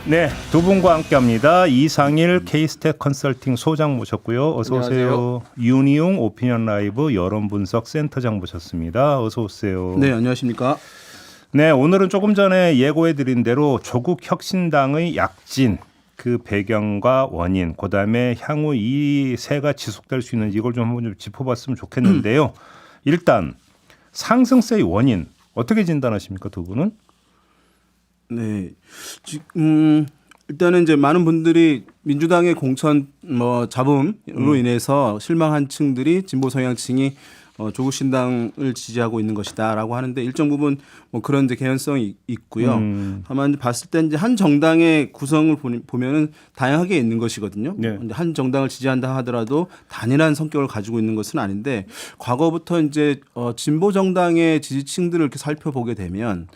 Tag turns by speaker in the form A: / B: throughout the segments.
A: 네, 두 분과 함께합니다. 이상일 K스택 컨설팅 소장 모셨고요. 어서 오세요. 윤희용 오피니언 라이브 여론분석 센터장 모셨습니다. 어서 오세요.
B: 네, 안녕하십니까.
A: 네, 오늘은 조금 전에 예고해드린 대로 조국 혁신당의 약진, 그 배경과 원인, 그다음에 향후 이 세가 지속될 수 있는지 이걸 좀 한번 좀 짚어봤으면 좋겠는데요. 일단 상승세의 원인 어떻게 진단하십니까, 두 분은?
B: 네, 일단은 이제 많은 분들이 민주당의 공천 잡음으로 인해서 실망한 층들이 진보 성향층이 조국 신당을 지지하고 있는 것이다라고 하는데 일정 부분 뭐 그런 이제 개연성이 있고요. 다만 봤을 때 이제 한 정당의 구성을 보면은 다양하게 있는 것이거든요.
A: 네.
B: 한 정당을 지지한다 하더라도 단일한 성격을 가지고 있는 것은 아닌데 과거부터 이제 진보 정당의 지지층들을 이렇게 살펴보게 되면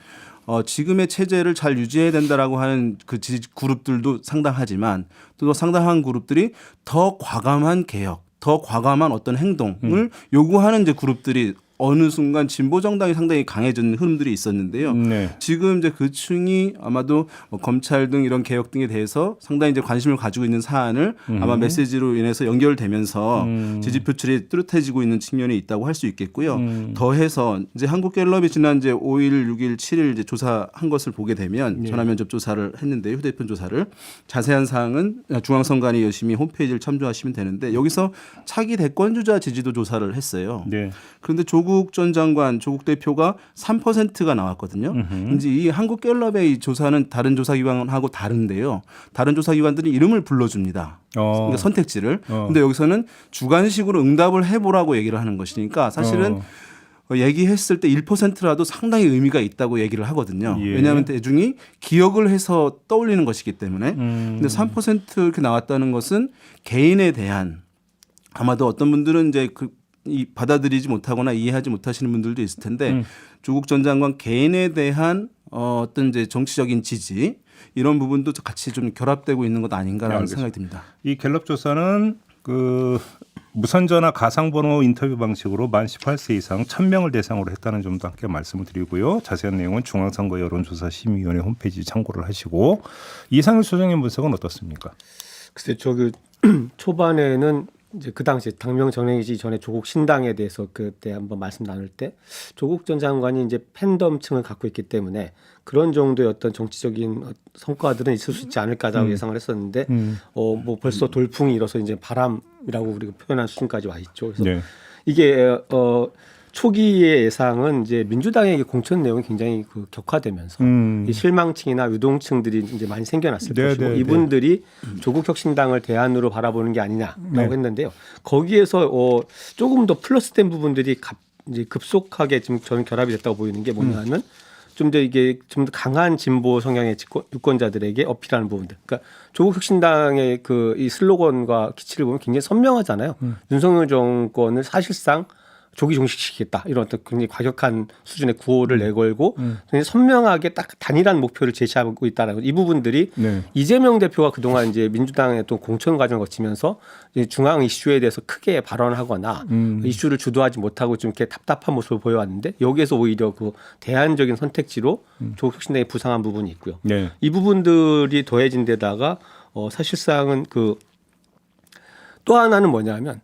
B: 지금의 체제를 잘 유지해야 된다라고 하는 그 지지 그룹들도 상당하지만 또 상당한 그룹들이 더 과감한 개혁, 더 과감한 어떤 행동을 요구하는 이제 그룹들이 어느 순간 진보 정당이 상당히 강해지는 흐름들이 있었는데요.
A: 네.
B: 지금 이제 그 층이 아마도 검찰 등 이런 개혁 등에 대해서 상당히 이제 관심을 가지고 있는 사안을 아마 메시지로 인해서 연결되면서 지지 표출이 뚜렷해지고 있는 측면이 있다고 할 수 있겠고요. 더해서 이제 한국갤럽이 지난 이제 5일, 6일, 7일 이제 조사한 것을 보게 되면 전화 면접 조사를 했는데 휴대폰 조사를 자세한 사항은 중앙선관위 열심히 홈페이지를 참조하시면 되는데 여기서 차기 대권 주자 지지도 조사를 했어요.
A: 네.
B: 그런데 조국 전 장관, 조국 대표가 3%가 나왔거든요. 이제 이 한국갤럽의 이 조사는 다른 조사기관하고 다른데요. 다른 조사기관들이 이름을 불러줍니다. 그러니까 선택지를. 근데 여기서는 주관식으로 응답을 해보라고 얘기를 하는 것이니까 사실은 얘기했을 때 1%라도 상당히 의미가 있다고 얘기를 하거든요.
A: 예.
B: 왜냐하면 대중이 기억을 해서 떠올리는 것이기 때문에. 근데 3% 이렇게 나왔다는 것은 개인에 대한 아마도 어떤 분들은 이제 이 받아들이지 못하거나 이해하지 못하시는 분들도 있을 텐데 조국 전 장관 개인에 대한 어떤 이제 정치적인 지지 이런 부분도 같이 좀 결합되고 있는 것 아닌가라는 생각이 듭니다.
A: 이 갤럽 조사는 그 무선전화 가상번호 인터뷰 방식으로 만 18세 이상 1,000명을 대상으로 했다는 점도 함께 말씀을 드리고요. 자세한 내용은 중앙선거 여론조사심의위원회 홈페이지 참고를 하시고 이상일 소장님 분석은 어떻습니까?
C: 글쎄 초반에는 이제 그 당시 당명 정해지기 전에 조국 신당에 대해서 그때 한번 말씀 나눌 때 조국 전 장관이 이제 팬덤층을 갖고 있기 때문에 그런 정도의 어떤 정치적인 성과들은 있을 수 있지 않을까라고 예상을 했었는데 뭐 벌써 돌풍이 일어서 이제 바람이라고 우리가 표현한 수준까지 와 있죠. 그래서
A: 네.
C: 이게 초기의 예상은 이제 민주당의 공천 내용이 굉장히 격화되면서 이 실망층이나 유동층들이 이제 많이 생겨났을 것이고 이분들이 조국 혁신당을 대안으로 바라보는 게 아니냐라고 했는데요. 거기에서 조금 더 플러스된 부분들이 이제 급속하게 지금 저는 결합이 됐다고 보이는 게 뭐냐면 좀 더 이게 좀 더 강한 진보 성향의 유권자들에게 어필하는 부분들. 그러니까 조국 혁신당의 이 슬로건과 기치를 보면 굉장히 선명하잖아요. 윤석열 정권을 사실상 조기 종식시키겠다 이런 어떤 굉장히 과격한 수준의 구호를 내걸고 굉장히 선명하게 딱 단일한 목표를 제시하고 있다는 이 부분들이 이재명 대표가 그동안 이제 민주당의 또 공천 과정을 거치면서 중앙 이슈에 대해서 크게 발언하거나 이슈를 주도하지 못하고 좀 이렇게 답답한 모습을 보여왔는데 여기에서 오히려 그 대안적인 선택지로 조국 혁신당이 부상한 부분이 있고요. 이 부분들이 더해진 데다가 사실상은 또 하나는 뭐냐면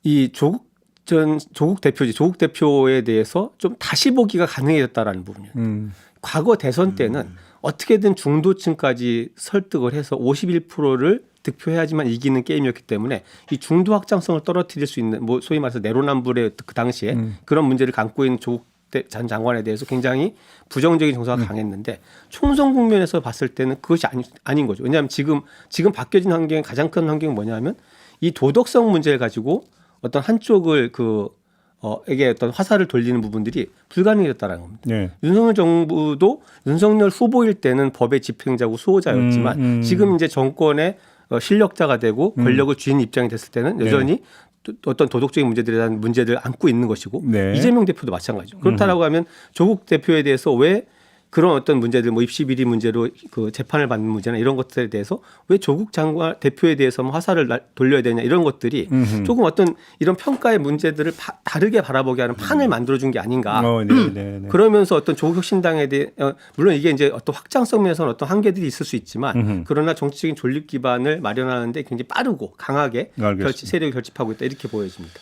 C: 이 조국 대표에 대해서 좀 다시 보기가 가능해졌다라는 부분이에요. 과거 대선 때는 어떻게든 중도층까지 설득을 해서 51%를 득표해야지만 이기는 게임이었기 때문에 이 중도 확장성을 떨어뜨릴 수 있는 뭐 소위 말해서 내로남불의 그 당시에 그런 문제를 감고 있는 조국 전 장관에 대해서 굉장히 부정적인 정서가 강했는데 총선 국면에서 봤을 때는 그것이 아닌 거죠. 왜냐하면 지금 바뀌어진 환경의 가장 큰 환경은 뭐냐면 이 도덕성 문제를 가지고 어떤 한쪽을 에게 어떤 화살을 돌리는 부분들이 불가능해졌다는 겁니다. 네. 윤석열 정부도 윤석열 후보일 때는 법의 집행자고 수호자였지만 지금 이제 정권의 실력자가 되고 권력을 쥐는 입장이 됐을 때는 여전히 어떤 도덕적인 문제들에 대한 문제들을 안고 있는 것이고 이재명 대표도 마찬가지죠. 그렇다라고 하면 조국 대표에 대해서 왜 그런 어떤 문제들 뭐 입시 비리 문제로 그 재판을 받는 문제나 이런 것들에 대해서 왜 조국 장관 대표에 대해서 화살을 돌려야 되냐 이런 것들이 조금 어떤 이런 평가의 문제들을 다르게 바라보게 하는 판을 만들어준 게 아닌가. 그러면서 어떤 조국 혁신당에 대해 물론 이게 이제 어떤 확장성 면에서는 어떤 한계들이 있을 수 있지만 그러나 정치적인 존립 기반을 마련하는데 굉장히 빠르고 강하게 세력이 결집하고 있다 이렇게 보여집니다.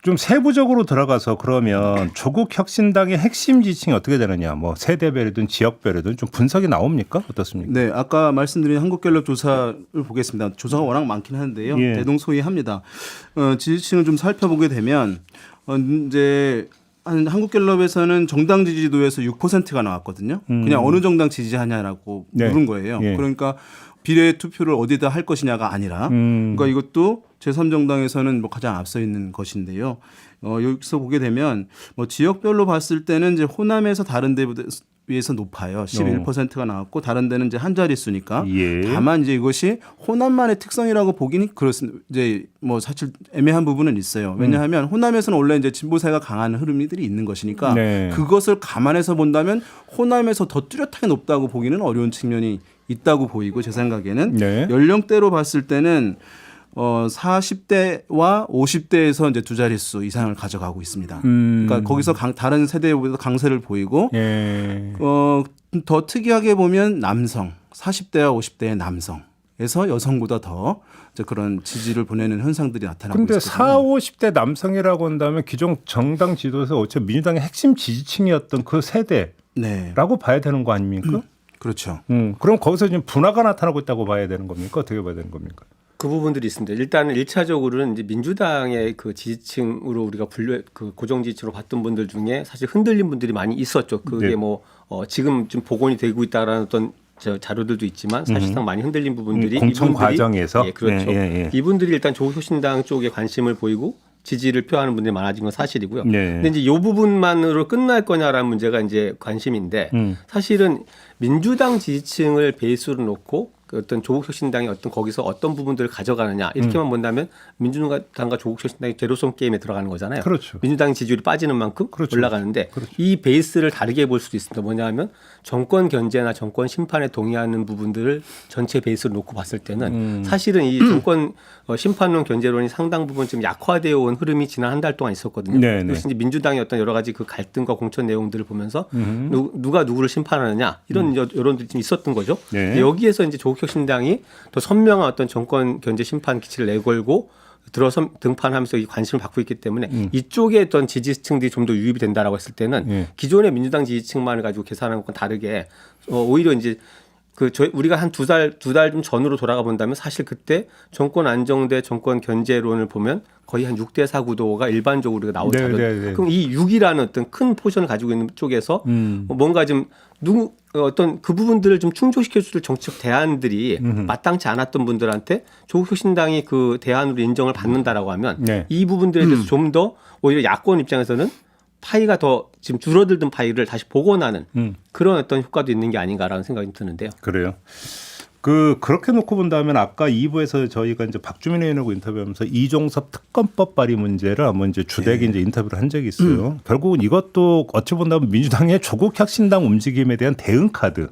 A: 좀 세부적으로 들어가서 그러면 조국 혁신당의 핵심 지층이 어떻게 되느냐, 뭐 세대별이든 지역별이든 좀 분석이 나옵니까? 어떻습니까?
B: 네, 아까 말씀드린 한국갤럽 조사를 보겠습니다. 조사가 워낙 많긴 한데요,
A: 예.
B: 대동소이합니다. 지지층을 좀 살펴보게 되면 이제 한국갤럽에서는 정당 지지도에서 6%가 나왔거든요. 그냥 어느 정당 지지하냐라고
A: 네.
B: 물은 거예요.
A: 예.
B: 그러니까 비례 투표를 어디다 할 것이냐가 아니라, 그러니까 이것도 제3정당에서는 뭐 가장 앞서 있는 것인데요. 여기서 보게 되면 뭐 지역별로 봤을 때는 이제 호남에서 다른 데 비해서 높아요. 11%가 나왔고 다른 데는 이제 한 자릿수니까.
A: 예.
B: 다만 이제 이것이 호남만의 특성이라고 보기는 그렇습니다. 이제 뭐 사실 애매한 부분은 있어요. 왜냐하면 호남에서는 원래 이제 진보세가 강한 흐름들이 있는 것이니까
A: 네.
B: 그것을 감안해서 본다면 호남에서 더 뚜렷하게 높다고 보기는 어려운 측면이 있다고 보이고, 제 생각에는
A: 네.
B: 연령대로 봤을 때는 40대와 50대에서 이제 두 자릿수 이상을 가져가고 있습니다. 그러니까 거기서 다른 세대보다 강세를 보이고,
A: 예.
B: 더 특이하게 보면 남성, 40대와 50대의 남성에서 여성보다 더 이제 그런 지지를 보내는 현상들이 나타나고 있거든요.
A: 근데 40, 50대 남성이라고 한다면 기존 정당 지도에서 어차피 민주당의 핵심 지지층이었던 그 세대라고
B: 네,
A: 봐야 되는 거 아닙니까?
B: 그렇죠.
A: 그럼 거기서 지금 분화가 나타나고 있다고 봐야 되는 겁니까? 어떻게 봐야 되는 겁니까?
C: 그 부분들이 있습니다. 일단은 1차적으로는 이제 민주당의 그 지지층으로 우리가 그 고정 지지층으로 봤던 분들 중에 사실 흔들린 분들이 많이 있었죠. 그게
A: 네.
C: 뭐 지금 좀 복원이 되고 있다라는 어떤 자료들도 있지만 사실상 많이 흔들린 부분들이
A: 공천
C: 이분들이,
A: 과정에서
C: 예, 그렇죠. 이분들이 일단 조국혁신당 쪽에 관심을 보이고 지지를 표하는 분들이 많아진 건 사실이고요.
A: 네.
C: 근데 이제 이 부분만으로 끝날 거냐라는 문제가 이제 관심인데 사실은 민주당 지지층을 베이스로 놓고 그 어떤 조국혁신당이 어떤 거기서 어떤 부분들을 가져가느냐 이렇게만 본다면 민주당과 조국혁신당이 제로섬 게임에 들어가는 거잖아요.
A: 그렇죠.
C: 민주당 지지율이 빠지는 만큼
A: 그렇죠.
C: 올라가는데
A: 그렇죠.
C: 이 베이스를 다르게 볼 수도 있습니다. 뭐냐면 정권 견제나 정권 심판에 동의하는 부분들을 전체 베이스로 놓고 봤을 때는 사실은 이 정권 심판론 견제론이 상당 부분 지금 약화되어 온 흐름이 지난 한 달 동안 있었거든요.
A: 네, 네.
C: 그래서 이제 민주당의 어떤 여러 가지 그 갈등과 공천 내용들을 보면서 누가 누구를 심판하느냐 이런 여론들이 좀 있었던 거죠.
A: 네.
C: 여기에서 이제 조국혁신당이 더 선명한 어떤 정권 견제 심판 기치를 내걸고 들어서 등판하면서 이 관심을 받고 있기 때문에 이쪽에 어떤 지지층들이 좀 더 유입이 된다라고 했을 때는 기존의 민주당 지지층만을 가지고 계산하는 것과 다르게 오히려 이제 우리가 한 두 달 좀 전으로 돌아가 본다면 사실 그때 정권 안정대 정권 견제론을 보면 거의 한 6대4 구도가 일반적으로 우리가 나오거든요.
A: 네.
C: 그럼 이 6이라는 어떤 큰 포션을 가지고 있는 쪽에서 뭔가 좀 어떤 그 부분들을 좀 충족시켜 줄 정치적 대안들이 마땅치 않았던 분들한테 조국혁신당이 그 대안으로 인정을 받는다라고 하면
A: 네.
C: 이 부분들에 대해서 좀 더 오히려 야권 입장에서는 파이가 더 지금 줄어들던 파이를 다시 복원하는 그런 어떤 효과도 있는 게 아닌가라는 생각이 드는데요.
A: 그래요. 그렇게 놓고 본다면 아까 2부에서 저희가 이제 박주민 의원하고 인터뷰하면서 이종섭 특검법 발의 문제를 한번 이제 주되게 이제 인터뷰를 한 적이 있어요. 결국은 이것도 어찌 본다면 민주당의 조국 혁신당 움직임에 대한 대응 카드.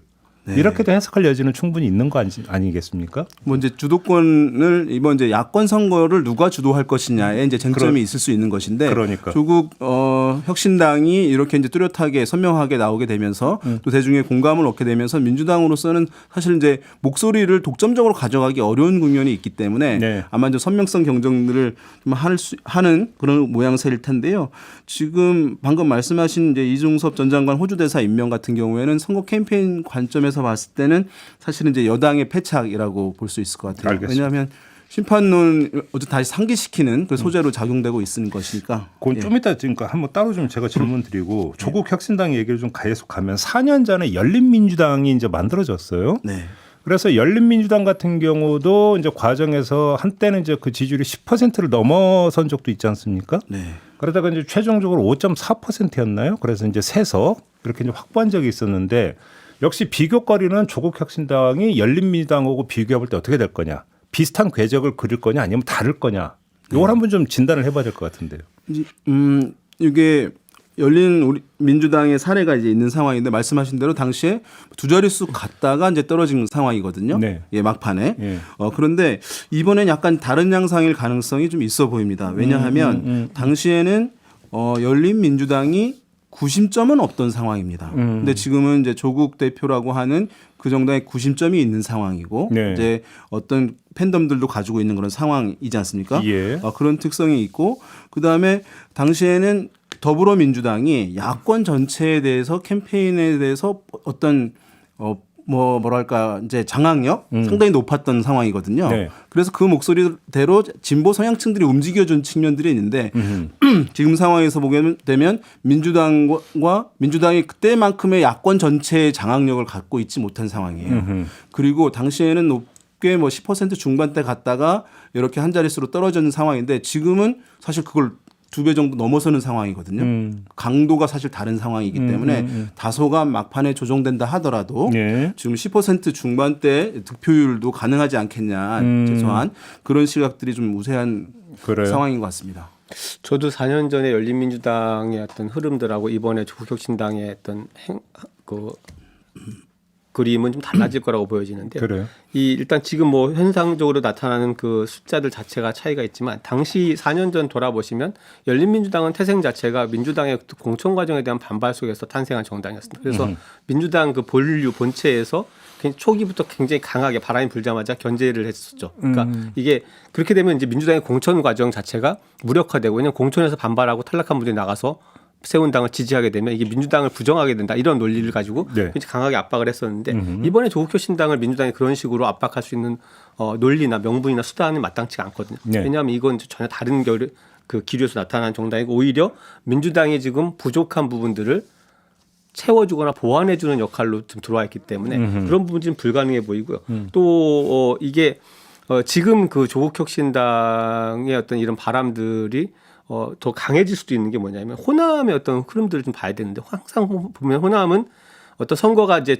A: 네. 이렇게도 해석할 여지는 충분히 있는 거 아니겠습니까?
B: 뭐 이제 주도권을 이번 이제 야권 선거를 누가 주도할 것이냐에 이제 쟁점이 있을 수 있는 것인데,
A: 그러니까.
B: 조국 혁신당이 이렇게 이제 뚜렷하게 선명하게 나오게 되면서 또 대중의 공감을 얻게 되면서 민주당으로서는 사실 이제 목소리를 독점적으로 가져가기 어려운 국면이 있기 때문에
A: 네.
B: 아마 이제 선명성 경쟁들을 좀 하는 그런 모양새일 텐데요. 지금 방금 말씀하신 이제 이종섭 전 장관 호주 대사 임명 같은 경우에는 선거 캠페인 관점에서 봤을 때는 사실은 이제 여당의 패착이라고 볼 수 있을 것 같아요.
A: 알겠습니다.
B: 왜냐하면 심판론을 어쨌든 다시 상기시키는 그 소재로 작용되고 있는 것이니까.
A: 그건 좀 이따 지금 한번 따로 좀 제가 질문 드리고 조국 혁신당 얘기를 좀 계속 가면 4년 전에 열린민주당이 이제 만들어졌어요.
B: 네.
A: 그래서 열린민주당 같은 경우도 이제 과정에서 한때는 이제 그 지지율이 10%를 넘어선 적도 있지 않습니까?
B: 네.
A: 그러다가 이제 최종적으로 5.4%였나요? 그래서 이제 세석 이렇게 이제 확보한 적이 있었는데 역시 비교거리는 조국 혁신당이 열린민주당하고 비교해 볼 때 어떻게 될 거냐? 비슷한 궤적을 그릴 거냐 아니면 다를 거냐? 이걸 한번 좀 진단을 해봐야 될 것 같은데요.
B: 이게 열린 우리 민주당의 사례가 이제 있는 상황인데 말씀하신 대로 당시에 두 자릿수 갔다가 이제 떨어진 상황이거든요.
A: 네.
B: 예, 막판에.
A: 예.
B: 그런데 이번엔 약간 다른 양상일 가능성이 좀 있어 보입니다. 왜냐하면 당시에는 열린 민주당이 구심점은 없던 상황입니다. 근데 지금은 이제 조국 대표라고 하는 그 정도의 구심점이 있는 상황이고
A: 네.
B: 이제 어떤 팬덤들도 가지고 있는 그런 상황이지 않습니까?
A: 예.
B: 그런 특성이 있고 그다음에 당시에는 더불어민주당이 야권 전체에 대해서 캠페인에 대해서 어떤 뭐랄까 이제 장악력 상당히 높았던 상황이거든요.
A: 네.
B: 그래서 그 목소리대로 진보 성향층들이 움직여준 측면들이 있는데 지금 상황에서 보게 되면 민주당이 그때만큼의 야권 전체의 장악력을 갖고 있지 못한 상황이에요. 그리고 당시에는 높게 뭐 10% 중반대 갔다가 이렇게 한 자릿수로 떨어지는 상황인데 지금은 사실 그걸 2배 정도 넘어서는 상황이거든요. 강도가 사실 다른 상황이기 때문에 다소간 막판에 조정된다 하더라도
A: 예.
B: 지금 10% 중반대 득표율도 가능하지 않겠냐 최소한 그런 시각들이 좀 우세한
A: 그래요?
B: 상황인 것 같습니다.
C: 저도 4년 전에 열린민주당의 어떤 흐름들하고 이번에 조국혁신당의 어떤 그림은 좀 달라질 거라고 보여지는데
A: 그래요?
C: 일단 지금 뭐 현상적으로 나타나는 그 숫자들 자체가 차이가 있지만 당시 4년 전 돌아보시면 열린민주당은 태생 자체가 민주당의 공천 과정에 대한 반발 속에서 탄생한 정당이었습니다. 그래서 민주당 그 본체에서 초기부터 굉장히 강하게 바람이 불자마자 견제를 했었죠. 그러니까 이게 그렇게 되면 이제 민주당의 공천 과정 자체가 무력화되고 왜냐하면 공천에서 반발하고 탈락한 분들이 나가서 세운 당을 지지하게 되면 이게 민주당을 부정하게 된다 이런 논리를 가지고
A: 네.
C: 굉장히 강하게 압박을 했었는데 이번에 조국혁신당을 민주당이 그런 식으로 압박할 수 있는 논리나 명분이나 수단이 마땅치가 않거든요.
A: 네.
C: 왜냐하면 이건 전혀 다른 기류에서 나타난 정당이고 오히려 민주당이 지금 부족한 부분들을 채워주거나 보완해주는 역할로 좀 들어와 있기 때문에 그런 부분이 좀 불가능해 보이고요. 또 이게 지금 그 조국혁신당의 어떤 이런 바람들이 더 강해질 수도 있는 게 뭐냐면 호남의 어떤 흐름들을 좀 봐야 되는데 항상 보면 호남은 어떤 선거가 이제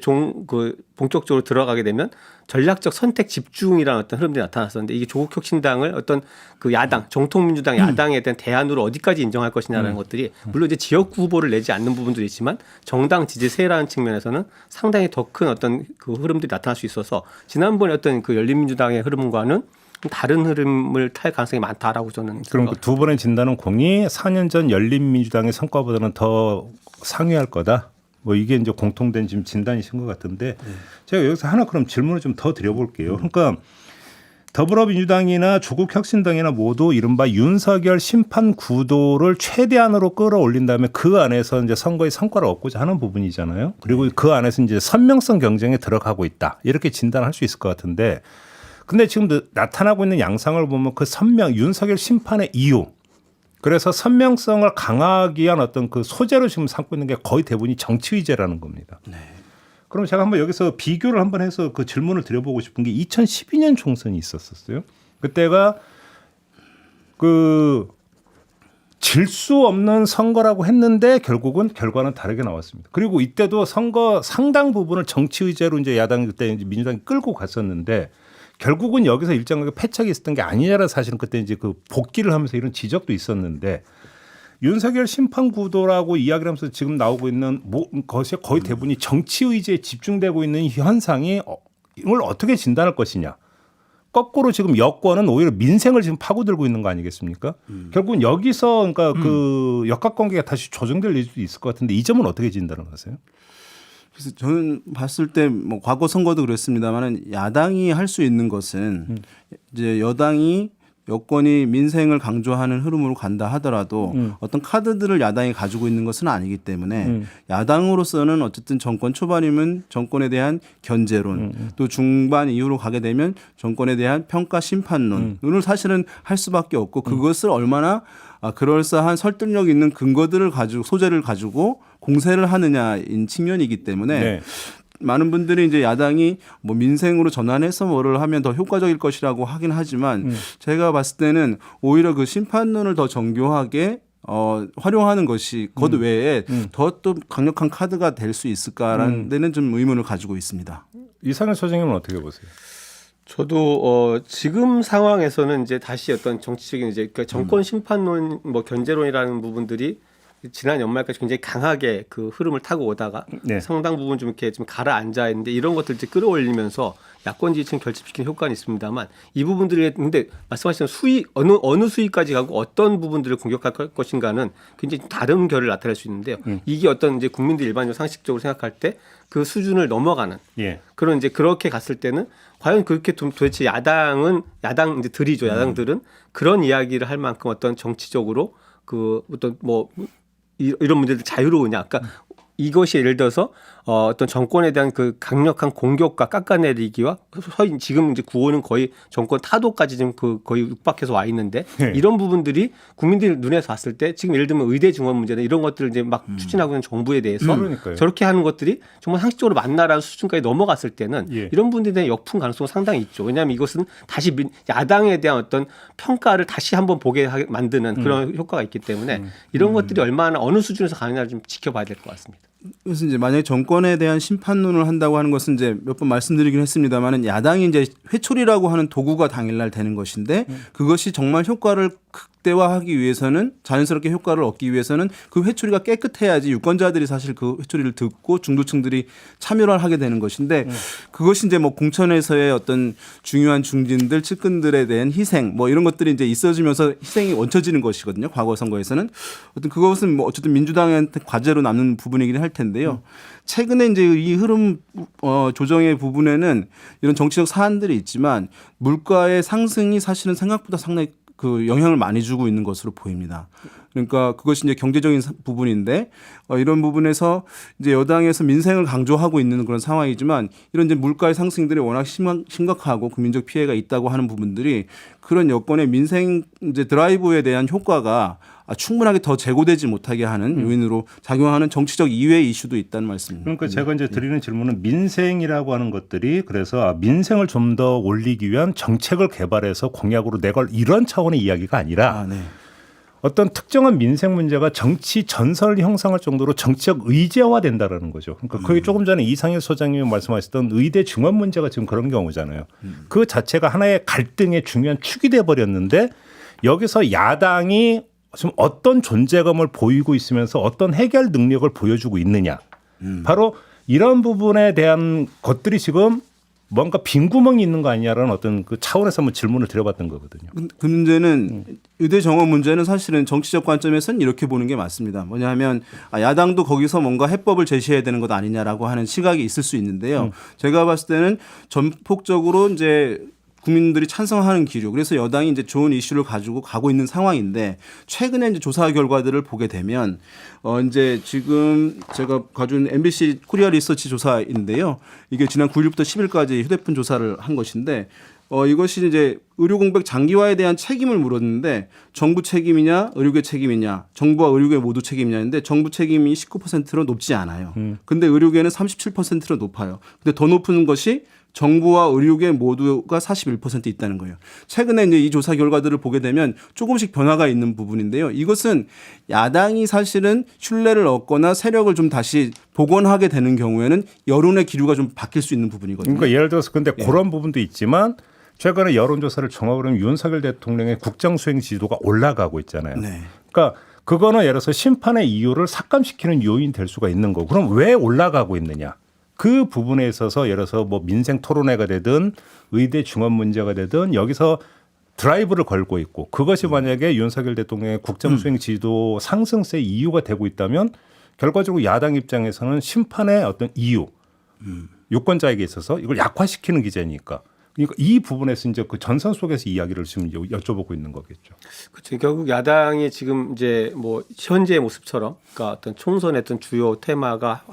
C: 본격적으로 들어가게 되면 전략적 선택 집중이라는 어떤 흐름들이 나타났었는데 이게 조국혁신당을 어떤 그 야당 정통민주당 야당에 대한 대안으로 어디까지 인정할 것이냐라는 것들이 물론 이제 지역구 후보를 내지 않는 부분들이 있지만 정당 지지세라는 측면에서는 상당히 더 큰 어떤 그 흐름들이 나타날 수 있어서 지난번에 어떤 그 열린민주당의 흐름과는 다른 흐름을 탈 가능성이 많다라고 저는
A: 그럼 그 두 번의 진단은 공이 4년 전 열린민주당의 성과보다는 더 상회할 거다. 뭐 이게 이제 공통된 지금 진단이신 것 같은데 제가 여기서 하나 그럼 질문을 좀 더 드려볼게요. 그러니까 더불어민주당이나 조국혁신당이나 모두 이른바 윤석열 심판 구도를 최대한으로 끌어올린 다음에 그 안에서 이제 선거의 성과를 얻고자 하는 부분이잖아요. 그리고 그 안에서 이제 선명성 경쟁에 들어가고 있다. 이렇게 진단할 수 있을 것 같은데 근데 지금 나타나고 있는 양상을 보면 그 윤석열 심판의 이유 그래서 선명성을 강화하기 위한 어떤 그 소재로 지금 삼고 있는 게 거의 대부분이 정치 의제라는 겁니다. 네. 그럼 제가 한번 여기서 비교를 한번 해서 그 질문을 드려보고 싶은 게 2012년 총선이 있었어요. 그때가 그 질 수 없는 선거라고 했는데 결국은 결과는 다르게 나왔습니다. 그리고 이때도 선거 상당 부분을 정치 의제로 이제 야당 그때 이제 민주당이 끌고 갔었는데 결국은 여기서 일정하게 패착이 있었던 게 아니냐라는 사실은 그때 이제 그 복귀를 하면서 이런 지적도 있었는데 윤석열 심판 구도라고 이야기를 하면서 지금 나오고 있는 것이 거의 대부분이 정치 의제에 집중되고 있는 현상이 이걸 어떻게 진단할 것이냐. 거꾸로 지금 여권은 오히려 민생을 지금 파고들고 있는 거 아니겠습니까? 결국은 여기서 그러니까 그 역학관계가 다시 조정될 일도 있을 것 같은데 이 점은 어떻게 진단을 하세요?
B: 그래서 저는 봤을 때 뭐 과거 선거도 그랬습니다만은 야당이 할 수 있는 것은 이제 여당이 여권이 민생을 강조하는 흐름으로 간다 하더라도 어떤 카드들을 야당이 가지고 있는 것은 아니기 때문에 야당으로서는 어쨌든 정권 초반이면 정권에 대한 견제론 또 중반 이후로 가게 되면 정권에 대한 평가 심판론을 사실은 할 수밖에 없고 그것을 얼마나 그럴싸한 설득력 있는 근거들을 가지고 소재를 가지고 공세를 하느냐인 측면이기 때문에
A: 네.
B: 많은 분들이 이제 야당이 뭐 민생으로 전환해서 뭐를 하면 더 효과적일 것이라고 하긴 하지만 제가 봤을 때는 오히려 그 심판론을 더 정교하게 활용하는 것이 그 외에 더 또 강력한 카드가 될 수 있을까라는 데는 좀 의문을 가지고 있습니다.
A: 이상현 소장님은 어떻게 보세요?
C: 저도 지금 상황에서는 이제 다시 어떤 정치적인 이제 그러니까 정권 심판론 뭐 견제론이라는 부분들이 지난 연말까지 굉장히 강하게 그 흐름을 타고 오다가
A: 네.
C: 상당 부분 좀 이렇게 좀 가라앉아 있는데 이런 것들 이제 끌어올리면서 야권 지지층 결집시키는 효과는 있습니다만 이 부분들이 근데 말씀하신 수위 어느 수위까지 가고 어떤 부분들을 공격할 것인가는 굉장히 좀 다른 결을 나타낼 수 있는데요. 이게 어떤 이제 국민들 일반적으로 상식적으로 생각할 때 그 수준을 넘어가는
A: 예.
C: 그런 이제 그렇게 갔을 때는 과연 그렇게 도대체 야당들이죠. 야당들은 그런 이야기를 할 만큼 어떤 정치적으로 그 어떤 뭐 이런 문제들 자유로우냐. 그러니까 이것이 예를 들어서 어떤 정권에 대한 그 강력한 공격과 깎아내리기와 지금 이제 구호는 거의 정권 타도까지 지금 그 거의 육박해서 와 있는데
A: 네.
C: 이런 부분들이 국민들 눈에서 봤을 때 지금 예를 들면 의대 증원 문제나 이런 것들을 이제 막 추진하고 있는 정부에 대해서
A: 그러니까요.
C: 저렇게 하는 것들이 정말 상식적으로 맞나라는 수준까지 넘어갔을 때는
A: 예.
C: 이런 부분들에 대한 역풍 가능성은 상당히 있죠. 왜냐하면 이것은 다시 야당에 대한 어떤 평가를 다시 한번 보게 만드는 그런 효과가 있기 때문에 이런 것들이 얼마나 어느 수준에서 가느냐를 좀 지켜봐야 될 것 같습니다.
B: 그래서 이제 만약에 정권에 대한 심판론을 한다고 하는 것은 이제 몇 번 말씀드리긴 했습니다만은 야당이 이제 회초리라고 하는 도구가 당일날 되는 것인데 그것이 정말 효과를 극대화하기 위해서는 자연스럽게 효과를 얻기 위해서는 그 회초리가 깨끗해야지 유권자들이 사실 그 회초리를 듣고 중도층들이 참여를 하게 되는 것인데 그것이 이제 뭐 공천에서의 어떤 중요한 중진들 측근들에 대한 희생 뭐 이런 것들이 이제 있어지면서 희생이 원쳐지는 것이거든요. 과거 선거에서는 어떤 그것은 뭐 어쨌든 민주당한테 과제로 남는 부분이긴 할 텐데요. 최근에 이제 이 흐름 조정의 부분에는 이런 정치적 사안들이 있지만 물가의 상승이 사실은 생각보다 상당히 그 영향을 많이 주고 있는 것으로 보입니다. 그러니까 그것이 이제 경제적인 부분인데 이런 부분에서 이제 여당에서 민생을 강조하고 있는 그런 상황이지만 이런 이제 물가의 상승들이 워낙 심각하고 국민적 피해가 있다고 하는 부분들이 그런 여건의 민생 이제 드라이브에 대한 효과가 충분하게 더 제고되지 못하게 하는 요인으로 작용하는 정치적 이외의 이슈도 있다는 말씀입니다.
A: 그러니까 제가 이제 드리는 질문은 민생이라고 하는 것들이 그래서 민생을 좀 더 올리기 위한 정책을 개발해서 공약으로 내걸 이런 차원의 이야기가 아니라
B: 네.
A: 어떤 특정한 민생 문제가 정치 전선을 형성할 정도로 정치적 의제화된다라는 거죠. 그러니까 거기 조금 전에 이상일 소장님이 말씀하셨던 의대 증원 문제가 지금 그런 경우잖아요. 그 자체가 하나의 갈등의 중요한 축이 돼 버렸는데 여기서 야당이 지금 어떤 존재감을 보이고 있으면서 어떤 해결 능력을 보여주고 있느냐. 바로 이런 부분에 대한 것들이 지금 뭔가 빈 구멍이 있는 거 아니냐라는 어떤 그 차원에서 한번 질문을 드려봤던 거거든요.
B: 그 문제는 의대 정원 문제는 사실은 정치적 관점에서는 이렇게 보는 게 맞습니다. 뭐냐하면 야당도 거기서 뭔가 해법을 제시해야 되는 것 아니냐라고 하는 시각이 있을 수 있는데요. 제가 봤을 때는 전폭적으로 이제 국민들이 찬성하는 기류. 그래서 여당이 이제 좋은 이슈를 가지고 가고 있는 상황인데 최근에 이제 조사 결과들을 보게 되면 이제 지금 제가 가져온 MBC 코리아 리서치 조사인데요. 이게 지난 9일부터 10일까지 휴대폰 조사를 한 것인데 이것이 이제 의료 공백 장기화에 대한 책임을 물었는데 정부 책임이냐 의료계 책임이냐 정부와 의료계 모두 책임이냐인데 정부 책임이 19%로 높지 않아요. 근데 의료계는 37%로 높아요. 근데 더 높은 것이 정부와 의료계 모두가 41% 있다는 거예요. 최근에 이제 이 조사 결과들을 보게 되면 조금씩 변화가 있는 부분인데요. 이것은 야당이 사실은 신뢰를 얻거나 세력을 좀 다시 복원하게 되는 경우에는 여론의 기류가 좀 바뀔 수 있는 부분이거든요.
A: 그러니까 예를 들어서 근데 그런 부분도 있지만 최근에 여론조사를 종합을 하면 윤석열 대통령의 국정 수행 지지도가 올라가고 있잖아요.
B: 네.
A: 그러니까 그거는 예를 들어서 심판의 이유를 삭감시키는 요인이 될 수가 있는 거고 그럼 왜 올라가고 있느냐. 그 부분에 있어서 예를 들어서 뭐 민생 토론회가 되든 의대 증원 문제가 되든 여기서 드라이브를 걸고 있고 그것이 만약에 윤석열 대통령의 국정 수행 지지도 상승세 이유가 되고 있다면 결과적으로 야당 입장에서는 심판의 어떤 이유 유권자에게 있어서 이걸 약화시키는 기제니까 그러니까 이 부분에서 이제 그 전선 속에서 이야기를 지금 여쭤보고 있는 거겠죠.
C: 그렇죠. 결국 야당이 지금 이제 뭐 현재의 모습처럼 그러니까 어떤 총선의 어떤 주요 테마가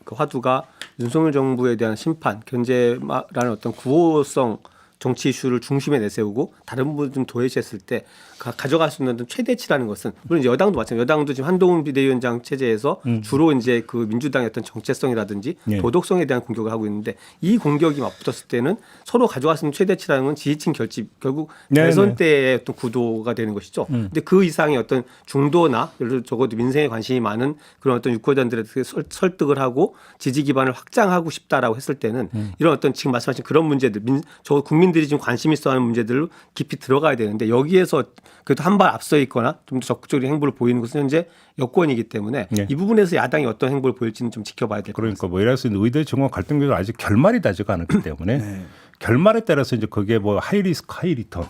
C: 화두가 윤석열 정부에 대한 심판, 견제라는 어떤 구호성 정치 이슈를 중심에 내세우고 다른 부분 좀 도외시했을 때 가져갈 수 있는 최대치라는 것은 물론 이제 여당도 마찬가지예요. 여당도 지금 한동훈 비대위원장 체제에서 주로 이제 그 민주당의 어떤 정체성이라든지 도덕성에 대한 공격을 하고 있는데 이 공격이 맞붙었을 때는 서로 가져갈 수 있는 최대치라는 건 지지층 결집 결국 대선 때의 어떤 구도가 되는 것이죠. 근데 그 이상의 어떤 중도나 예를 들어 적어도 민생에 관심이 많은 그런 어떤 유권자들에 설득을 하고 지지 기반을 확장하고 싶다라고 했을 때는 이런 어떤 지금 말씀하신 그런 문제들 저 국민들 국민들이 지금 관심 있어하는 문제들로 깊이 들어가야 되는데 여기에서 그래도 한 발 앞서 있거나 좀 더 적극적인 행보를 보이는 것은 현재 여권이기 때문에
A: 네.
C: 이 부분에서 야당이 어떤 행보를 보일지는 좀 지켜봐야 될 것 같습니다.
A: 그러니까 뭐 이래서 의대 정원 갈등 교도 아직 결말이 나지가 않았기 때문에 결말에 따라서 이제 그게 뭐 하이 리스크 하이 리턴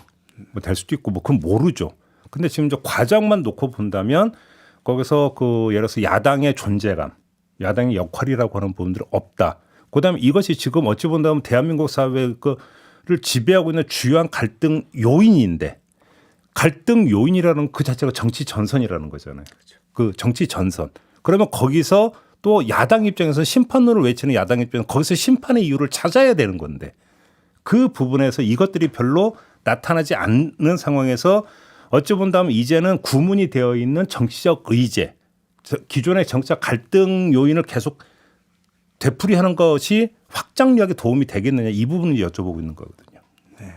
A: 뭐 될 수도 있고 뭐 그건 모르죠. 근데 지금 저 과정만 놓고 본다면 거기서 그 예를 들어서 야당의 존재감, 야당의 역할이라고 하는 부분들이 없다. 그다음에 이것이 지금 어찌 본다면 대한민국 사회를 지배하고 있는 주요한 갈등 요인인데 갈등 요인이라는 그 자체가 정치 전선이라는 거잖아요. 그 정치 전선. 그러면 거기서 또 야당 입장에서 심판론을 외치는 야당 입장에서 거기서 심판의 이유를 찾아야 되는 건데 그 부분에서 이것들이 별로 나타나지 않는 상황에서 어찌 본다면 이제는 구문이 되어 있는 정치적 의제, 기존의 정치적 갈등 요인을 계속 되풀이하는 것이 확장력에 도움이 되겠느냐 이 부분을 여쭤보고 있는 거거든요. 네.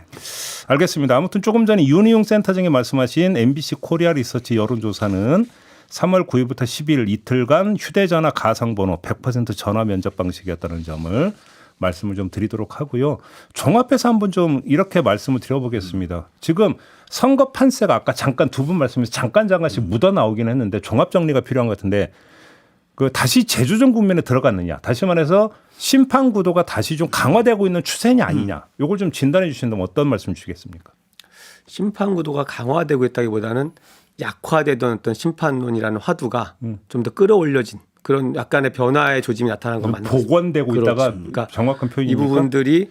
A: 알겠습니다. 아무튼 조금 전에 윤희용 센터장이 말씀하신 MBC 코리아 리서치 여론조사는 3월 9일부터 10일 이틀간 휴대전화 가상번호 100% 전화 면접 방식이었다는 점을 말씀을 좀 드리도록 하고요. 종합해서 한번 좀 이렇게 말씀을 드려보겠습니다. 지금 선거 판세가 아까 잠깐 두 분 말씀에서 잠깐씩 묻어 나오긴 했는데 종합 정리가 필요한 것 같은데 그 다시 재조정 국면에 들어갔느냐. 다시 말해서 심판 구도가 다시 좀 강화되고 있는 추세냐 아니냐. 이걸 좀 진단해 주신다면 어떤 말씀 주시겠습니까?
C: 심판 구도가 강화되고 있다기보다는 약화되던 어떤 심판론이라는 화두가 좀 더 끌어올려진 그런 약간의 변화의 조짐이 나타난 건 맞는
A: 복원되고
C: 그렇죠.
A: 있다가
C: 그러니까
A: 정확한 표현입니까?
C: 이 부분들이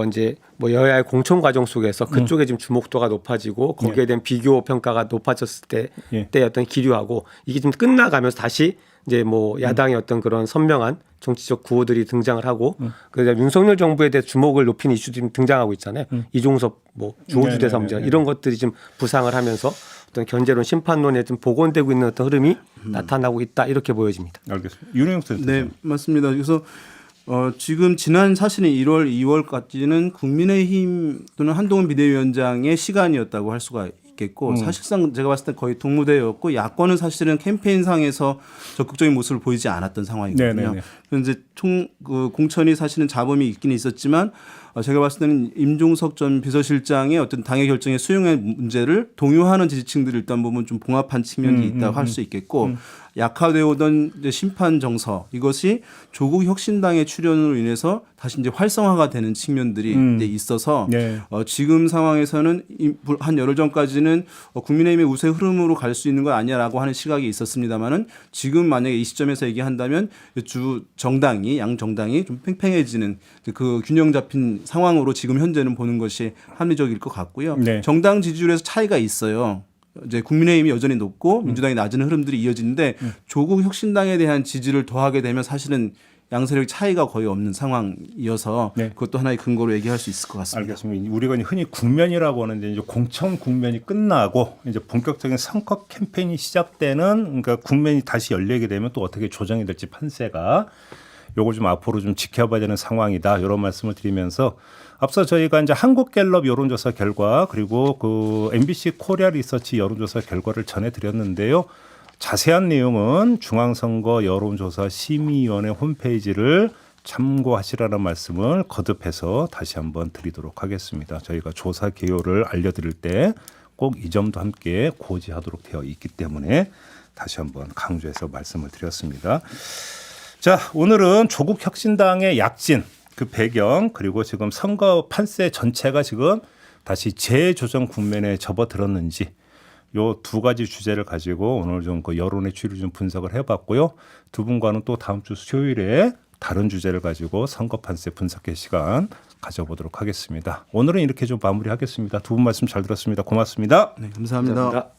C: 이제 뭐 여야의 공천 과정 속에서 그쪽에 지금 주목도가 높아지고 거기에 대한 비교 평가가 높아졌을 때 어떤 기류하고 이게 좀 끝나가면서 다시 이제 뭐 야당의 어떤 그런 선명한 정치적 구호들이 등장을 하고 그다음에 윤석열 정부에 대해 주목을 높이는 이슈들이 등장하고 있잖아요. 이종섭 뭐 주호주 대사 문제 이런 것들이 좀 부상을 하면서 어떤 견제론 심판론에 좀 복원되고 있는 어떤 흐름이 나타나고 있다 이렇게 보여집니다.
A: 알겠습니다. 윤희용 센터.
B: 네, 맞습니다. 그래서 지금 지난 사실은 1월, 2월까지는 국민의힘 또는 한동훈 비대위원장의 시간이었다고 할 수가 있겠고 사실상 제가 봤을 때 거의 동무대였고 야권은 사실은 캠페인상에서 적극적인 모습을 보이지 않았던 상황이거든요. 그래서 이제 공천이 사실은 잡음이 있긴 있었지만 제가 봤을 때는 임종석 전 비서실장의 어떤 당의 결정의 수용의 문제를 동요하는 지지층들을 일단 보면 좀 봉합한 측면이 있다고 할 수 있겠고 약화되어 오던 이제 심판 정서 이것이 조국 혁신당의 출연으로 인해서 다시 이제 활성화가 되는 측면들이 이제 있어서 지금 상황에서는 한 열흘 전까지는 국민의힘의 우세 흐름으로 갈 수 있는 거 아니야라고 하는 시각이 있었습니다만은 지금 만약에 이 시점에서 얘기한다면 주 정당이 양 정당이 좀 팽팽해지는 그 균형 잡힌 상황으로 지금 현재는 보는 것이 합리적일 것 같고요. 정당 지지율에서 차이가 있어요. 이제 국민의힘이 여전히 높고 민주당이 낮은 흐름들이 이어지는데 조국 혁신당에 대한 지지를 더하게 되면 사실은 양세력 차이가 거의 없는 상황이어서 그것도 하나의 근거로 얘기할 수 있을 것 같습니다.
A: 알겠습니다. 우리가 흔히 국면이라고 하는데 이제 공천 국면이 끝나고 이제 본격적인 선거 캠페인이 시작되는 그러니까 국면이 다시 열리게 되면 또 어떻게 조정이 될지 판세가 요걸 좀 앞으로 좀 지켜봐야 되는 상황이다. 이런 말씀을 드리면서 앞서 저희가 이제 한국갤럽 여론조사 결과 그리고 그 MBC 코리아 리서치 여론조사 결과를 전해드렸는데요. 자세한 내용은 중앙선거 여론조사 심의위원회 홈페이지를 참고하시라는 말씀을 거듭해서 다시 한번 드리도록 하겠습니다. 저희가 조사 개요를 알려드릴 때 꼭 이 점도 함께 고지하도록 되어 있기 때문에 다시 한번 강조해서 말씀을 드렸습니다. 자, 오늘은 조국 혁신당의 약진 그 배경 그리고 지금 선거 판세 전체가 지금 다시 재조정 국면에 접어들었는지 요 두 가지 주제를 가지고 오늘 좀 그 여론의 추이를 좀 분석을 해봤고요. 두 분과는 또 다음 주 수요일에 다른 주제를 가지고 선거 판세 분석의 시간 가져보도록 하겠습니다. 오늘은 이렇게 좀 마무리하겠습니다. 두 분 말씀 잘 들었습니다. 고맙습니다.
B: 네, 감사합니다.